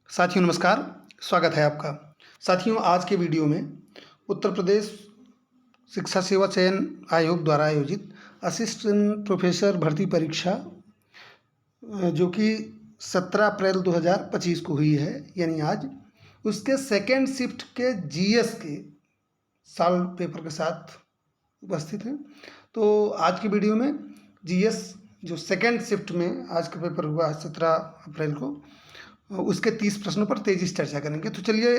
साथियों नमस्कार, स्वागत है आपका। साथियों आज के वीडियो में उत्तर प्रदेश शिक्षा सेवा चयन आयोग द्वारा आयोजित असिस्टेंट प्रोफेसर भर्ती परीक्षा जो कि 17 अप्रैल 2025 को हुई है, यानी आज, उसके सेकेंड शिफ्ट के जीएस के साल पेपर के साथ उपस्थित हैं। तो आज की वीडियो में जीएस जो सेकेंड शिफ्ट में आज का पेपर हुआ है 17 अप्रैल को, उसके 30 प्रश्नों पर तेजी से चर्चा करेंगे। तो चलिए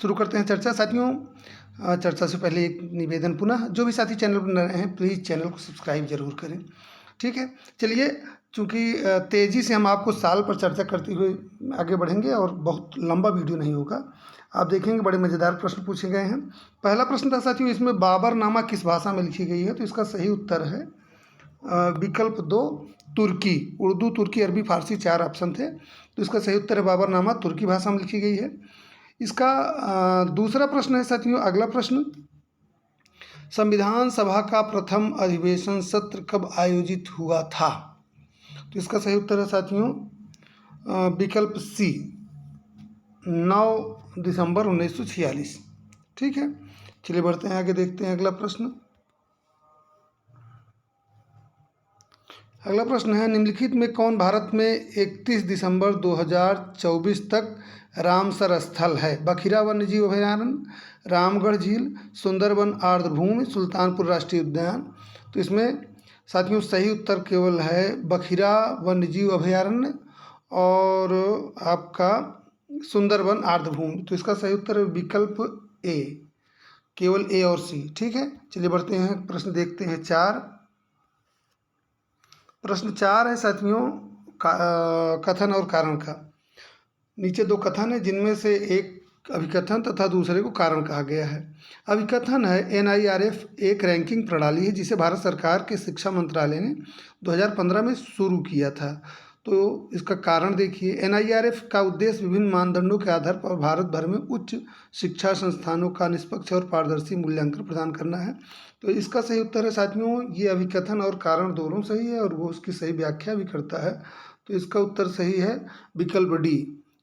शुरू करते हैं चर्चा। साथियों चर्चा से पहले एक निवेदन, पुनः जो भी साथी चैनल पर नए हैं प्लीज़ चैनल को सब्सक्राइब जरूर करें, ठीक है। चलिए, चूँकि तेज़ी से हम आपको साल पर चर्चा करते हुए आगे बढ़ेंगे और बहुत लंबा वीडियो नहीं होगा, आप देखेंगे बड़े मज़ेदार प्रश्न पूछे गए हैं। पहला प्रश्न था साथियों, इसमें बाबरनामा किस भाषा में लिखी गई है? तो इसका सही उत्तर है विकल्प 2 तुर्की। उर्दू, तुर्की, अरबी, फारसी 4 ऑप्शन थे, तो इसका सही उत्तर है बाबरनामा तुर्की भाषा में लिखी गई है। इसका दूसरा प्रश्न है साथियों, अगला प्रश्न, संविधान सभा का प्रथम अधिवेशन सत्र कब आयोजित हुआ था? तो इसका सही उत्तर है साथियों विकल्प सी 9 दिसंबर 1946, ठीक है। चलिए बढ़ते हैं आगे, देखते हैं अगला प्रश्न। अगला प्रश्न है, निम्नलिखित में कौन भारत में 31 दिसंबर 2024 तक रामसर स्थल है? बखिरा वन्यजीव अभयारण्य, रामगढ़ झील, सुंदरबन आर्द्रभूमि, सुल्तानपुर राष्ट्रीय उद्यान। तो इसमें साथियों सही उत्तर केवल है बखिरा वन्यजीव अभयारण्य और आपका सुंदरबन आर्द्रभूमि। तो इसका सही उत्तर है विकल्प ए, केवल ए और सी, ठीक है। चलिए बढ़ते हैं, प्रश्न देखते हैं 4। प्रश्न 4 है साथियों कथन और कारण का। नीचे 2 कथन है जिनमें से एक अभिकथन तथा दूसरे को कारण कहा गया है। अभिकथन है NIRF एक रैंकिंग प्रणाली है जिसे भारत सरकार के शिक्षा मंत्रालय ने 2015 में शुरू किया था। तो इसका कारण देखिए, NIRF का उद्देश्य विभिन्न मानदंडों के आधार पर भारत भर में उच्च शिक्षा संस्थानों का निष्पक्ष और पारदर्शी मूल्यांकन प्रदान करना है। तो इसका सही उत्तर है साथियों, ये अभिकथन और कारण दोनों सही है और वो उसकी सही व्याख्या भी करता है। तो इसका उत्तर सही है विकल्प डी,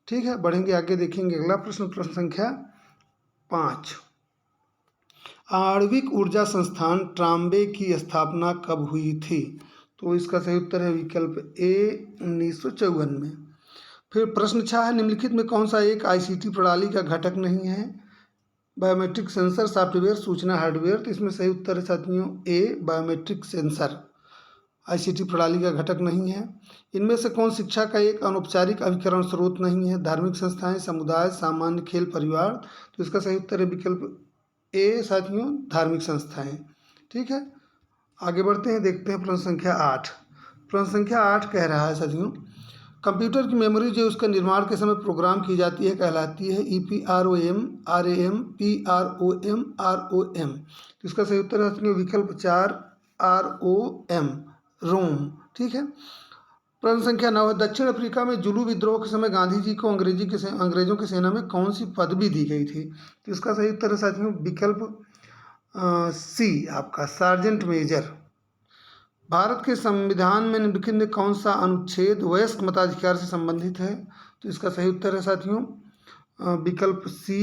ठीक है। बढ़ेंगे आगे, देखेंगे अगला प्रश्न, प्रश्न संख्या 5। आणविक ऊर्जा संस्थान ट्राम्बे की स्थापना कब हुई थी? तो इसका सही उत्तर है विकल्प ए 1954 में। फिर प्रश्न 6 है, निम्नलिखित में कौन सा एक ICT प्रणाली का घटक नहीं है? बायोमेट्रिक सेंसर, सॉफ्टवेयर, सूचना हार्डवेयर। तो इसमें सही उत्तर है साथियों ए बायोमेट्रिक सेंसर ICT प्रणाली का घटक नहीं है। इनमें से कौन शिक्षा का एक अनौपचारिक अभिकरण स्रोत नहीं है? धार्मिक संस्थाएं, समुदाय, सामान्य खेल, परिवार। तो इसका सही उत्तर है विकल्प ए साथियों धार्मिक संस्थाएं, ठीक है। आगे बढ़ते हैं, देखते हैं प्रश्न संख्या 8। प्रश्न संख्या 8 कह रहा है साथियों, कंप्यूटर की मेमोरी जो उसका निर्माण के समय प्रोग्राम की जाती है कहलाती है EPROM, RAM, PROM, ROM। तो इसका सही उत्तर है विकल्प 4 ROM, रोम, ठीक है। प्रश्न संख्या 9 है, दक्षिण अफ्रीका में जुलू विद्रोह के समय गांधी जी को अंग्रेजों की सेना में कौन सी पदवी दी गई थी? तो इसका सही उत्तर है साथियों विकल्प सी आपका सार्जेंट मेजर। भारत के संविधान में निम्नलिखित में कौन सा अनुच्छेद वयस्क मताधिकार से संबंधित है? तो इसका सही उत्तर है साथियों विकल्प सी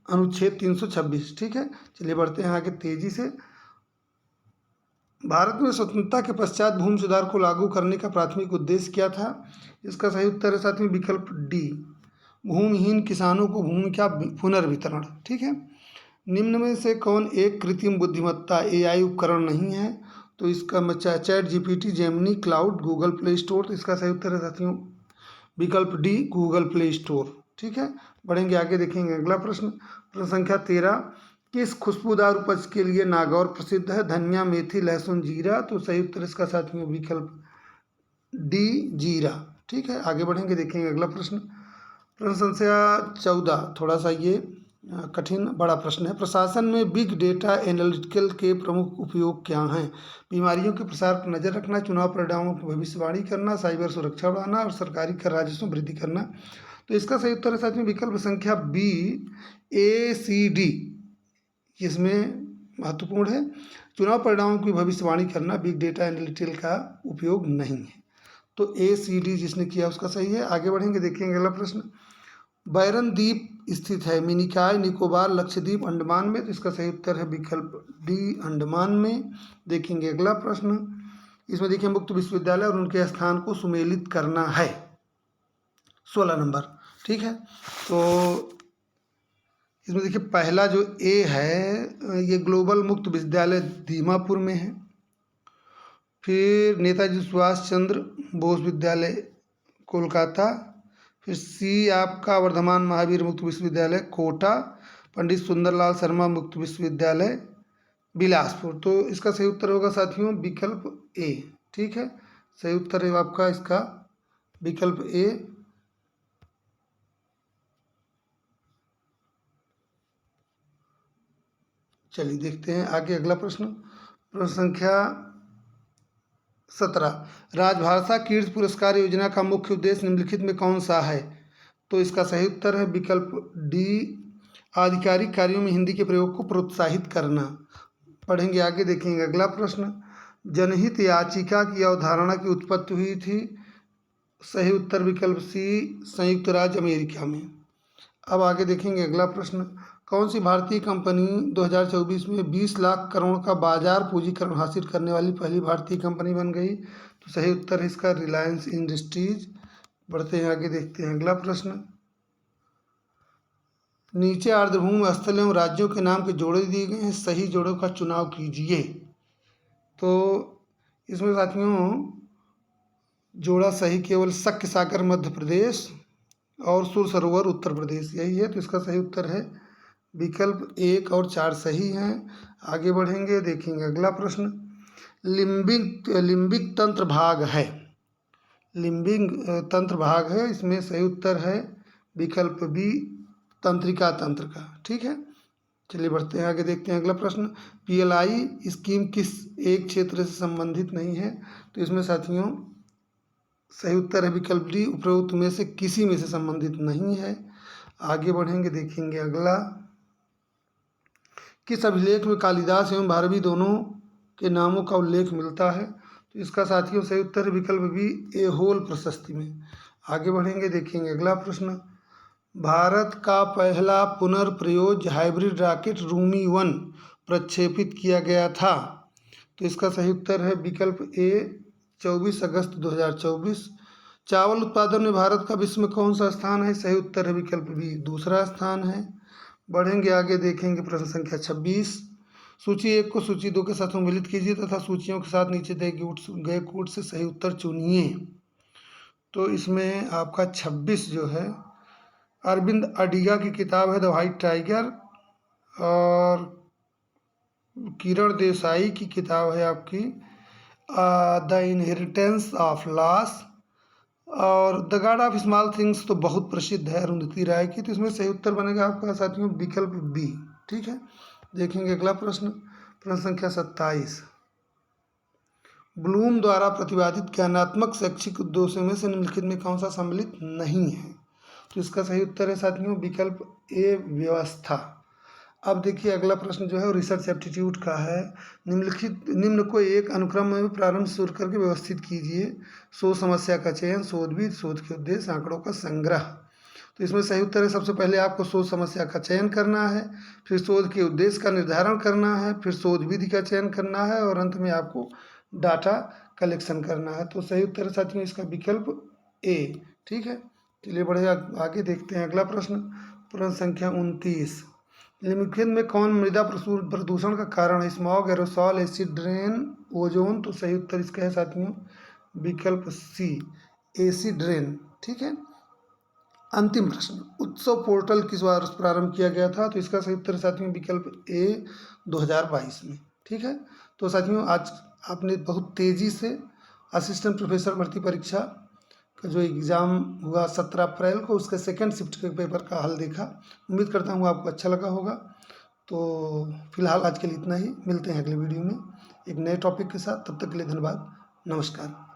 अनुच्छेद 326, ठीक है। चलिए बढ़ते हैं आगे तेजी से। भारत में स्वतंत्रता के पश्चात भूमि सुधार को लागू करने का प्राथमिक उद्देश्य क्या था? इसका सही उत्तर है साथियों विकल्प डी, भूमिहीन किसानों को भूमि का पुनर्वितरण, ठीक है। निम्न में से कौन एक कृत्रिम बुद्धिमत्ता AI उपकरण नहीं है? तो इसका chat GPT, Gemini, cloud, Google play store. तो इसका सही उत्तर है साथियों विकल्प डी गूगल प्ले स्टोर, ठीक है। बढ़ेंगे आगे, देखेंगे अगला प्रश्न, प्रश्न संख्या 13। किस खुशबूदार उपज के लिए नागौर प्रसिद्ध है? धनिया, मेथी, लहसुन, जीरा। तो सही उत्तर इसका साथियों विकल्प डी जीरा, ठीक है। आगे बढ़ेंगे, देखेंगे अगला प्रश्न, प्रश्न संख्या 14। थोड़ा सा ये कठिन बड़ा प्रश्न है, प्रशासन में बिग डेटा एनालिटिकल के प्रमुख उपयोग क्या हैं? बीमारियों के प्रसार पर नजर रखना, चुनाव परिणामों की भविष्यवाणी करना, साइबर सुरक्षा बढ़ाना और सरकारी कर राजस्व में वृद्धि करना। तो इसका सही उत्तर है साथियों विकल्प संख्या बी ACD, इसमें महत्वपूर्ण है, चुनाव परिणामों की भविष्यवाणी करना बिग डेटा एनालिटिकल का उपयोग नहीं है। तो ACD जिसने किया उसका सही है। आगे बढ़ेंगे, देखेंगे अगला प्रश्न, बैरन द्वीप स्थित है? मिनिकॉय, निकोबार, लक्षद्वीप, अंडमान में। तो इसका सही उत्तर है विकल्प डी, अंडमान में। देखेंगे अगला प्रश्न। इसमें देखिए मुक्त विश्वविद्यालय और उनके स्थान को सुमेलित करना है, 16 नंबर। ठीक है, तो इसमें देखिए पहला जो ए है ये ग्लोबल मुक्त विश्वविद्यालय दीमापुर में है। फिर नेताजी सुभाष चंद्र बोस विद्यालय कोलकाता। फिर सी आपका वर्धमान महावीर मुक्त विश्वविद्यालय कोटा। पंडित सुंदरलाल शर्मा मुक्त विश्वविद्यालय बिलासपुर। तो इसका सही उत्तर होगा साथियों विकल्प ए। ठीक है, सही उत्तर है आपका इसका विकल्प ए। चलिए देखते हैं आगे अगला प्रश्न। प्रश्न संख्या 17, राजभाषा कीर्ति पुरस्कार योजना का मुख्य उद्देश्य निम्नलिखित में कौन सा है? तो इसका सही उत्तर है विकल्प डी, आधिकारिक कार्यों में हिंदी के प्रयोग को प्रोत्साहित करना। पढ़ेंगे आगे, देखेंगे अगला प्रश्न। जनहित याचिका की अवधारणा की उत्पत्ति हुई थी? सही उत्तर विकल्प सी, संयुक्त राज्य अमेरिका में। अब आगे देखेंगे अगला प्रश्न। कौन सी भारतीय कंपनी 2024 में 20 लाख करोड़ का बाजार पूंजीकरण हासिल करने वाली पहली भारतीय कंपनी बन गई? तो सही उत्तर है इसका रिलायंस इंडस्ट्रीज। बढ़ते हैं आगे, देखते हैं अगला प्रश्न। नीचे आर्द्रभूमि स्थल एवं राज्यों के नाम के जोड़े दिए गए हैं, सही जोड़ों का चुनाव कीजिए। तो इसमें साथियों जोड़ा सही केवल शक्य सागर मध्य प्रदेश और सुर सरोवर उत्तर प्रदेश यही है। तो इसका सही उत्तर है विकल्प 1 और 4 सही हैं। आगे बढ़ेंगे, देखेंगे अगला प्रश्न। लिम्बिक तंत्र भाग है, लिम्बिक तंत्र भाग है, इसमें सही उत्तर है विकल्प बी, तंत्रिका तंत्र का। ठीक है, चलिए बढ़ते हैं आगे, देखते हैं अगला प्रश्न। पीएलआई स्कीम किस एक क्षेत्र से संबंधित नहीं है? तो इसमें साथियों सही उत्तर है विकल्प डी, उपरोक्त में से किसी में से संबंधित नहीं है। आगे बढ़ेंगे, देखेंगे अगला। किस अभिलेख में कालिदास एवं भारवी दोनों के नामों का उल्लेख मिलता है? तो इसका साथियों सही उत्तर है विकल्प बी, एहोल प्रशस्ति में। आगे बढ़ेंगे, देखेंगे अगला प्रश्न। भारत का पहला पुनर्प्रयोज्य हाइब्रिड रॉकेट रूमी 1 प्रक्षेपित किया गया था? तो इसका सही उत्तर है विकल्प ए, 24 अगस्त 2024। चावल उत्पादन में भारत का विश्व में कौन सा स्थान है? सही उत्तर है विकल्प बी, दूसरा स्थान है। बढ़ेंगे आगे, देखेंगे प्रश्न संख्या 26। सूची 1 को सूची 2 के साथ सम्मिलित कीजिए तथा सूचियों के साथ नीचे दिए गए कूट से सही उत्तर चुनिए। तो इसमें आपका 26 जो है अरविंद अडिगा की किताब है द व्हाइट टाइगर, और किरण देसाई की किताब है आपकी द इनहेरिटेंस ऑफ लॉस, और the God of small things तो बहुत प्रसिद्ध है अरुंधति राय की। तो इसमें सही उत्तर बनेगा आपका साथियों विकल्प बी। ठीक है, देखेंगे अगला प्रश्न। प्रश्न संख्या 27, ब्लूम द्वारा प्रतिपादित ज्ञानात्मक शैक्षिक उद्देश्यों में से निम्नलिखित में कौन सा सम्मिलित नहीं है? तो इसका सही उत्तर है साथियों विकल्प ए, व्यवस्था। अब देखिए अगला प्रश्न जो है वो रिसर्च एप्टीट्यूड का है। निम्न को एक अनुक्रम में प्रारंभ से शुरू करके व्यवस्थित कीजिए। शोध समस्या का चयन, शोधविद, शोध के उद्देश्य, आंकड़ों का संग्रह। तो इसमें सही उत्तर है सबसे पहले आपको शोध समस्या का चयन करना है, फिर शोध के उद्देश्य का निर्धारण करना है, फिर शोध विधि का चयन करना है, और अंत में आपको डाटा कलेक्शन करना है। तो सही उत्तर है साथियों इसका विकल्प ए। ठीक है, चलिए बढ़े आगे, देखते हैं अगला प्रश्न। प्रश्न संख्या 29, निम्नलिखित में कौन मृदा प्रदूषण का कारण है? Smog, aerosol, acid rain, ozone. तो सही उत्तर इसका है साथियों विकल्प सी, एसिड रेन। ठीक है, अंतिम प्रश्न। उत्सव पोर्टल किस बार प्रारंभ किया गया था? तो इसका सही उत्तर साथियों विकल्प ए, 2022 में। ठीक है, तो साथियों आज आपने बहुत तेज़ी से असिस्टेंट प्रोफेसर भर्ती परीक्षा का जो एग्ज़ाम हुआ 17 अप्रैल को, उसके सेकंड शिफ्ट के पेपर का हल देखा। उम्मीद करता हूँ आपको अच्छा लगा होगा। तो फिलहाल आज के लिए इतना ही, मिलते हैं अगले वीडियो में एक नए टॉपिक के साथ। तब तक के लिए धन्यवाद, नमस्कार।